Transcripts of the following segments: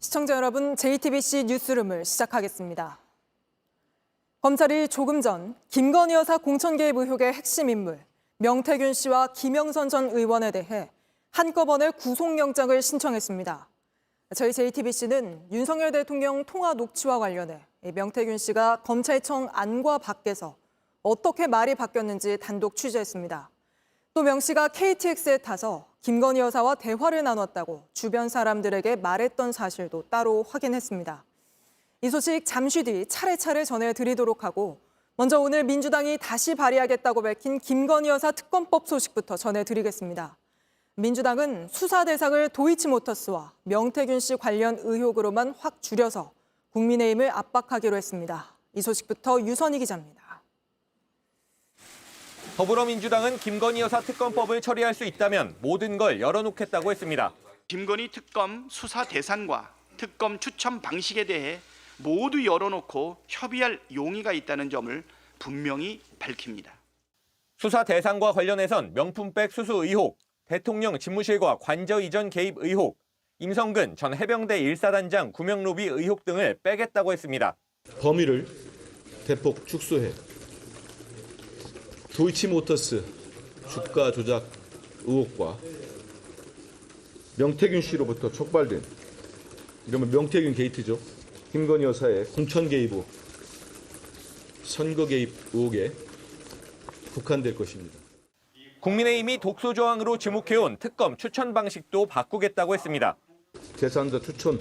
시청자 여러분, JTBC 뉴스룸을 시작하겠습니다. 검찰이 조금 전 김건희 여사 공천 개입 의혹의 핵심 인물 명태균 씨와 김영선 전 의원에 대해 한꺼번에 구속영장을 신청했습니다. 저희 JTBC는 윤석열 대통령 통화 녹취와 관련해 명태균 씨가 검찰청 안과 밖에서 어떻게 말이 바뀌었는지 단독 취재했습니다. 또 명 씨가 KTX에 타서 김건희 여사와 대화를 나눴다고 주변 사람들에게 말했던 사실도 따로 확인했습니다. 이 소식 잠시 뒤 차례차례 전해드리도록 하고 먼저 오늘 민주당이 다시 발의하겠다고 밝힌 김건희 여사 특검법 소식부터 전해드리겠습니다. 민주당은 수사 대상을 도이치모터스와 명태균 씨 관련 의혹으로만 확 줄여서 국민의힘을 압박하기로 했습니다. 이 소식부터 유선희 기자입니다. 더불어민주당은 김건희 여사 특검법을 처리할 수 있다면 모든 걸 열어놓겠다고 했습니다. 김건희 특검 수사 대상과 특검 추천 방식에 대해 모두 열어놓고 협의할 용의가 있다는 점을 분명히 밝힙니다. 수사 대상과 관련해선 명품백 수수 의혹, 대통령 집무실과 관저 이전 개입 의혹, 임성근 전 해병대 1사단장 구명로비 의혹 등을 빼겠다고 했습니다. 범위를 대폭 축소해 도이치모터스 주가 조작 의혹과 명태균 씨로부터 촉발된 이러면 명태균 게이트죠. 김건희 여사의 공천 개입 후 선거 개입 의혹에 국한될 것입니다. 국민의힘이 독소 조항으로 지목해온 특검 추천 방식도 바꾸겠다고 했습니다. 제3자 추천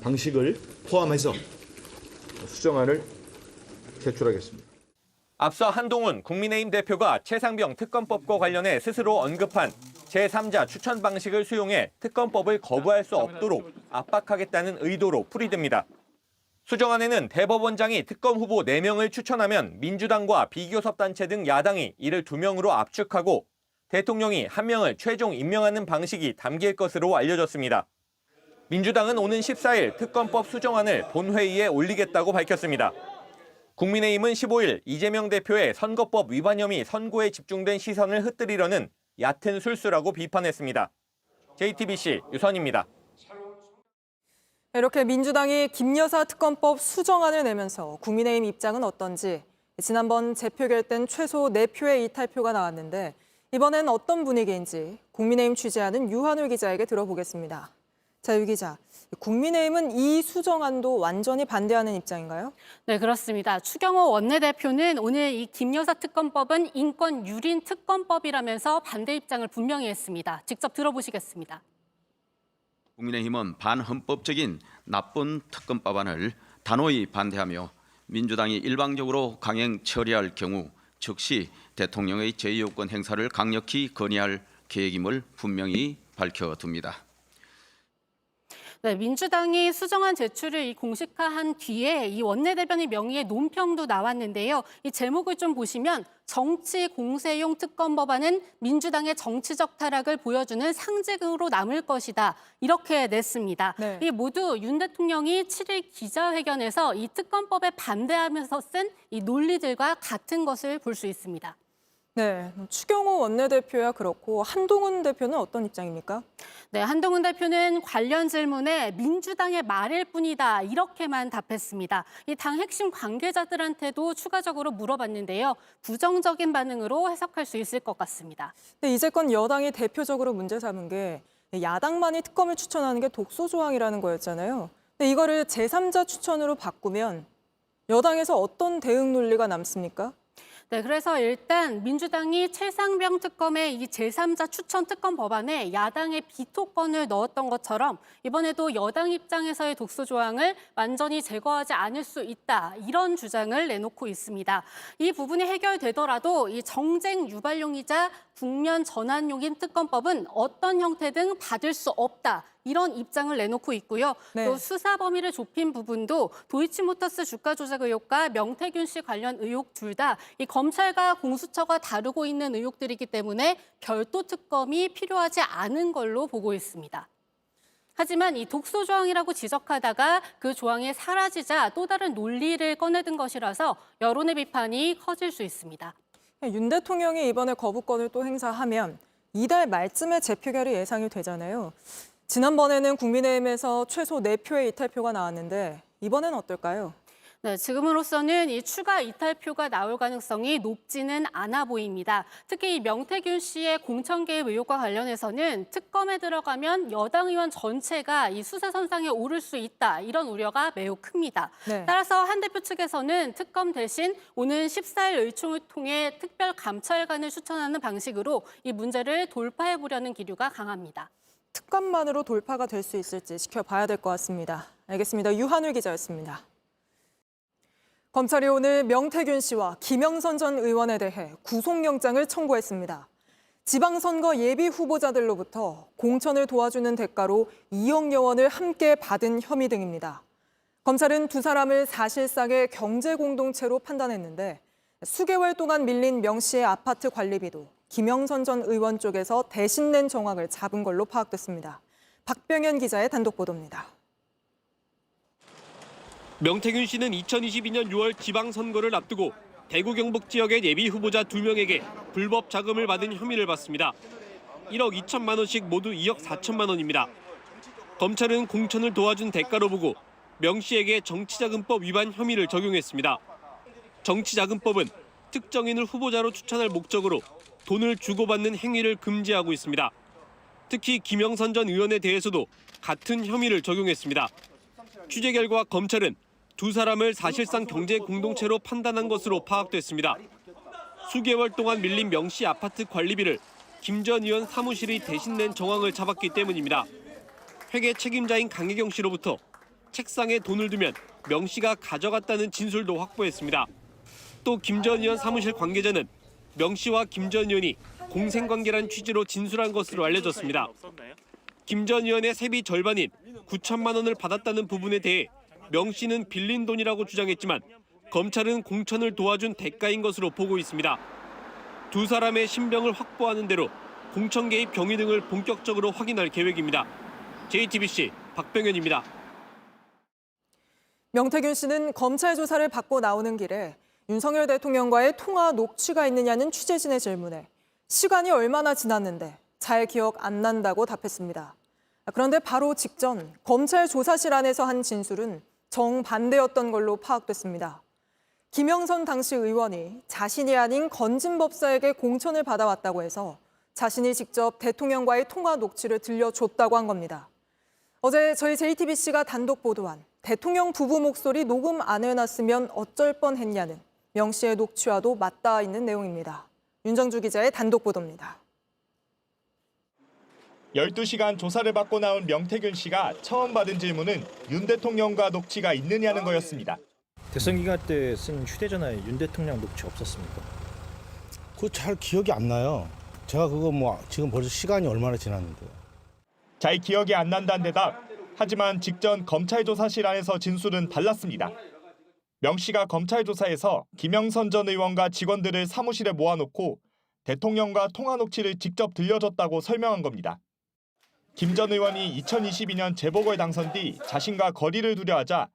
방식을 포함해서 수정안을 제출하겠습니다. 앞서 한동훈 국민의힘 대표가 최상병 특검법과 관련해 스스로 언급한 제3자 추천 방식을 수용해 특검법을 거부할 수 없도록 압박하겠다는 의도로 풀이됩니다. 수정안에는 대법원장이 특검 후보 4명을 추천하면 민주당과 비교섭단체 등 야당이 이를 2명으로 압축하고 대통령이 1명을 최종 임명하는 방식이 담길 것으로 알려졌습니다. 민주당은 오는 14일 특검법 수정안을 본회의에 올리겠다고 밝혔습니다. 국민의힘은 15일 이재명 대표의 선거법 위반 혐의 선고에 집중된 시선을 흩뜨리려는 얕은 술수라고 비판했습니다. JTBC 유선입니다. 이렇게 민주당이 김 여사 특검법 수정안을 내면서 국민의힘 입장은 어떤지 지난번 재표결 땐 최소 4표의 이탈표가 나왔는데 이번엔 어떤 분위기인지 국민의힘 취재하는 유한울 기자에게 들어보겠습니다. 자, 유 기자, 국민의힘은 이 수정안도 완전히 반대하는 입장인가요? 네, 그렇습니다. 추경호 원내대표는 오늘 이 김 여사 특검법은 인권 유린 특검법이라면서 반대 입장을 분명히 했습니다. 직접 들어보시겠습니다. 국민의힘은 반헌법적인 나쁜 특검법안을 단호히 반대하며 민주당이 일방적으로 강행 처리할 경우 즉시 대통령의 제2요건 행사를 강력히 건의할 계획임을 분명히 밝혀둡니다. 네, 민주당이 수정안 제출을 공식화한 뒤에 이 원내대변인 명의의 논평도 나왔는데요. 이 제목을 좀 보시면 정치 공세용 특검법안은 민주당의 정치적 타락을 보여주는 상징으로 남을 것이다. 이렇게 냈습니다. 네. 이 모두 윤 대통령이 7일 기자회견에서 이 특검법에 반대하면서 쓴 이 논리들과 같은 것을 볼 수 있습니다. 네, 추경호 원내대표야 그렇고 한동훈 대표는 어떤 입장입니까? 네, 한동훈 대표는 관련 질문에 민주당의 말일 뿐이다 이렇게만 답했습니다. 이 당 핵심 관계자들한테도 추가적으로 물어봤는데요. 부정적인 반응으로 해석할 수 있을 것 같습니다. 근데 이제껏 여당이 대표적으로 문제 삼은 게 야당만이 특검을 추천하는 게 독소 조항이라는 거였잖아요. 근데 이거를 제3자 추천으로 바꾸면 여당에서 어떤 대응 논리가 남습니까? 네, 그래서 일단 민주당이 최상병 특검의 이 제3자 추천 특검 법안에 야당의 비토권을 넣었던 것처럼 이번에도 여당 입장에서의 독소 조항을 완전히 제거하지 않을 수 있다. 이런 주장을 내놓고 있습니다. 이 부분이 해결되더라도 이 정쟁 유발용이자 국면 전환용인 특검법은 어떤 형태든 받을 수 없다. 이런 입장을 내놓고 있고요. 네. 또 수사 범위를 좁힌 부분도 도이치모터스 주가 조작 의혹과 명태균 씨 관련 의혹 둘 다 이 검찰과 공수처가 다루고 있는 의혹들이기 때문에 별도 특검이 필요하지 않은 걸로 보고 있습니다. 하지만 이 독소 조항이라고 지적하다가 그 조항이 사라지자 또 다른 논리를 꺼내든 것이라서 여론의 비판이 커질 수 있습니다. 윤 대통령이 이번에 거부권을 또 행사하면 이달 말쯤에 재표결이 예상이 되잖아요. 지난번에는 국민의힘에서 최소 4표의 이탈표가 나왔는데 이번엔 어떨까요? 네, 지금으로서는 이 추가 이탈표가 나올 가능성이 높지는 않아 보입니다. 특히 이 명태균 씨의 공천 개입 의혹과 관련해서는 특검에 들어가면 여당 의원 전체가 이 수사 선상에 오를 수 있다, 이런 우려가 매우 큽니다. 네. 따라서 한 대표 측에서는 특검 대신 오는 14일 의총을 통해 특별 감찰관을 추천하는 방식으로 이 문제를 돌파해 보려는 기류가 강합니다. 특검만으로 돌파가 될 수 있을지 지켜봐야 될 것 같습니다. 알겠습니다. 유한울 기자였습니다. 검찰이 오늘 명태균 씨와 김영선 전 의원에 대해 구속영장을 청구했습니다. 지방선거 예비 후보자들로부터 공천을 도와주는 대가로 2억여 원을 함께 받은 혐의 등입니다. 검찰은 두 사람을 사실상의 경제공동체로 판단했는데 수개월 동안 밀린 명 씨의 아파트 관리비도 김영선 전 의원 쪽에서 대신 낸 정황을 잡은 걸로 파악됐습니다. 박병현 기자의 단독 보도입니다. 명태균 씨는 2022년 6월 지방선거를 앞두고 대구 경북 지역의 예비 후보자 2명에게 불법 자금을 받은 혐의를 받습니다. 1억 2천만 원씩 모두 2억 4천만 원입니다. 검찰은 공천을 도와준 대가로 보고 명 씨에게 정치자금법 위반 혐의를 적용했습니다. 정치자금법은 특정인을 후보자로 추천할 목적으로 돈을 주고받는 행위를 금지하고 있습니다. 특히 김영선 전 의원에 대해서도 같은 혐의를 적용했습니다. 취재 결과 검찰은 두 사람을 사실상 경제 공동체로 판단한 것으로 파악됐습니다. 수개월 동안 밀린 명 씨 아파트 관리비를 김 전 의원 사무실이 대신 낸 정황을 잡았기 때문입니다. 회계 책임자인 강혜경 씨로부터 책상에 돈을 두면 명 씨가 가져갔다는 진술도 확보했습니다. 또 김 전 의원 사무실 관계자는 명 씨와 김 전 의원이 공생관계란 취지로 진술한 것으로 알려졌습니다. 김 전 의원의 세비 절반인 9천만 원을 받았다는 부분에 대해 명 씨는 빌린 돈이라고 주장했지만 검찰은 공천을 도와준 대가인 것으로 보고 있습니다. 두 사람의 신병을 확보하는 대로 공천 개입 경위 등을 본격적으로 확인할 계획입니다. JTBC 박병현입니다. 명태균 씨는 검찰 조사를 받고 나오는 길에 윤석열 대통령과의 통화 녹취가 있느냐는 취재진의 질문에 시간이 얼마나 지났는데 잘 기억 안 난다고 답했습니다. 그런데 바로 직전 검찰 조사실 안에서 한 진술은 정반대였던 걸로 파악됐습니다. 김영선 당시 의원이 자신이 아닌 건진법사에게 공천을 받아왔다고 해서 자신이 직접 대통령과의 통화 녹취를 들려줬다고 한 겁니다. 어제 저희 JTBC가 단독 보도한 대통령 부부 목소리 녹음 안 해놨으면 어쩔 뻔했냐는 명 씨의 녹취와도 맞닿아 있는 내용입니다. 윤정주 기자의 단독 보도입니다. 12시간 조사를 받고 나온 명태균 씨가 처음 받은 질문은 윤 대통령과 녹취가 있느냐는 거였습니다. 대선 기간 때 쓴 휴대전화에 윤 대통령 녹취 없었습니까? 그거 잘 기억이 안 나요. 제가 그거 지금 벌써 시간이 얼마나 지났는데. 잘 기억이 안 난다는 대답. 하지만 직전 검찰 조사실 안에서 진술은 달랐습니다. 명 씨가 검찰 조사에서 김영선 전 의원과 직원들을 사무실에 모아놓고 대통령과 통화 녹취를 직접 들려줬다고 설명한 겁니다. 김 전 의원이 2022년 재보궐 당선 뒤 자신과 거리를 두려 하자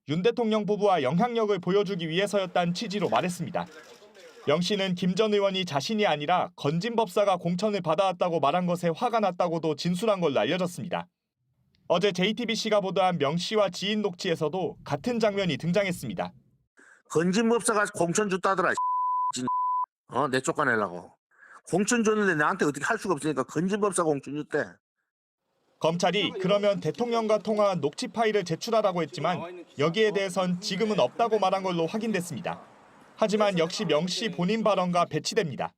윤 대통령 부부와 영향력을 보여주기 위해서였다는 취지로 말했습니다. 명 씨는 김 전 의원이 자신이 아니라 건진법사가 공천을 받아왔다고 말한 것에 화가 났다고도 진술한 걸로 알려졌습니다. 어제 JTBC가 보도한 명 씨와 지인 녹취에서도 같은 장면이 등장했습니다. 건진법사가 공천 줬다더라. 내 쫓아내려고. 공천 줬는데 나한테 어떻게 할 수가 없으니까 건진법사가 공천 줬대. 검찰이 그러면 대통령과 통화한 녹취 파일을 제출하라고 했지만 여기에 대해선 지금은 없다고 말한 걸로 확인됐습니다. 하지만 역시 명 씨 본인 발언과 배치됩니다.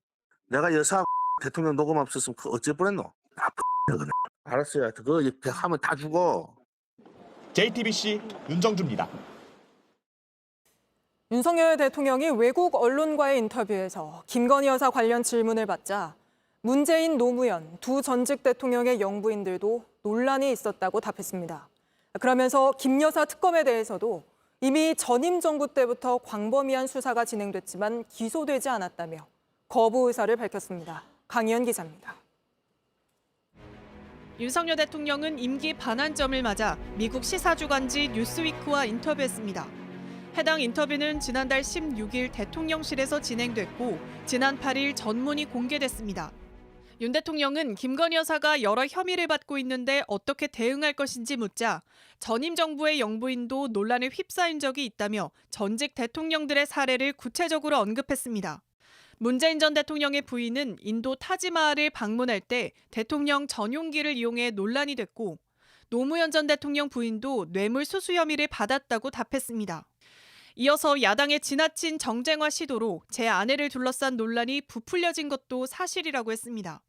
내가 여사 대통령 녹음 없었으면 그 어째 뻔했노? 알았어요. 그거 하면 다 죽어. JTBC 윤정주입니다. 윤석열 대통령이 외국 언론과의 인터뷰에서 김건희 여사 관련 질문을 받자 문재인, 노무현 두 전직 대통령의 영부인들도 논란이 있었다고 답했습니다. 그러면서 김 여사 특검에 대해서도 이미 전임 정부 때부터 광범위한 수사가 진행됐지만 기소되지 않았다며 거부 의사를 밝혔습니다. 강희연 기자입니다. 윤석열 대통령은 임기 반환점을 맞아 미국 시사주간지 뉴스위크와 인터뷰했습니다. 해당 인터뷰는 지난달 16일 대통령실에서 진행됐고 지난 8일 전문이 공개됐습니다. 윤 대통령은 김건희 여사가 여러 혐의를 받고 있는데 어떻게 대응할 것인지 묻자 전임 정부의 영부인도 논란에 휩싸인 적이 있다며 전직 대통령들의 사례를 구체적으로 언급했습니다. 문재인 전 대통령의 부인은 인도 타지마할을 방문할 때 대통령 전용기를 이용해 논란이 됐고 노무현 전 대통령 부인도 뇌물 수수 혐의를 받았다고 답했습니다. 이어서 야당의 지나친 정쟁화 시도로 제 아내를 둘러싼 논란이 부풀려진 것도 사실이라고 했습니다.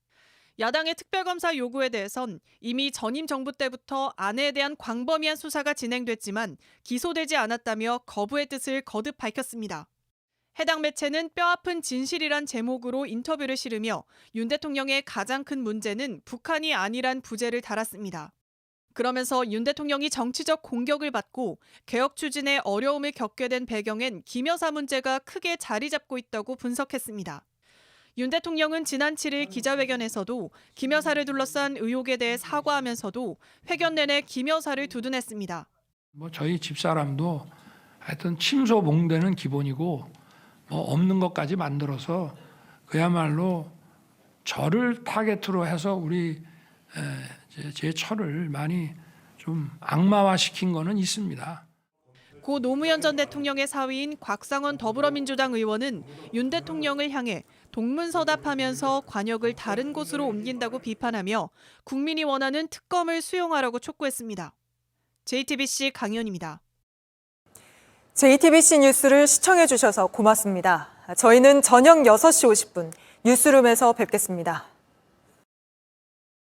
야당의 특별검사 요구에 대해선 이미 전임 정부 때부터 아내에 대한 광범위한 수사가 진행됐지만 기소되지 않았다며 거부의 뜻을 거듭 밝혔습니다. 해당 매체는 뼈아픈 진실이란 제목으로 인터뷰를 실으며 윤 대통령의 가장 큰 문제는 북한이 아니란 부제를 달았습니다. 그러면서 윤 대통령이 정치적 공격을 받고 개혁 추진에 어려움을 겪게 된 배경엔 김 여사 문제가 크게 자리 잡고 있다고 분석했습니다. 윤 대통령은 지난 7일 기자회견에서도 김 여사를 둘러싼 의혹에 대해 사과하면서도 회견 내내 김 여사를 두둔했습니다. 저희 집사람도 하여튼 침소봉대는 기본이고 없는 것까지 만들어서 그야말로 저를 타겟으로 해서 제 처를 많이 좀 악마화시킨 거는 있습니다. 고 노무현 전 대통령의 사위인 곽상원 더불어민주당 의원은 윤 대통령을 향해 동문서답하면서 관역을 다른 곳으로 옮긴다고 비판하며 국민이 원하는 특검을 수용하라고 촉구했습니다. JTBC 강연입니다. JTBC 뉴스를 시청해 주셔서 고맙습니다. 저희는 저녁 6시 50분 뉴스룸에서 뵙겠습니다.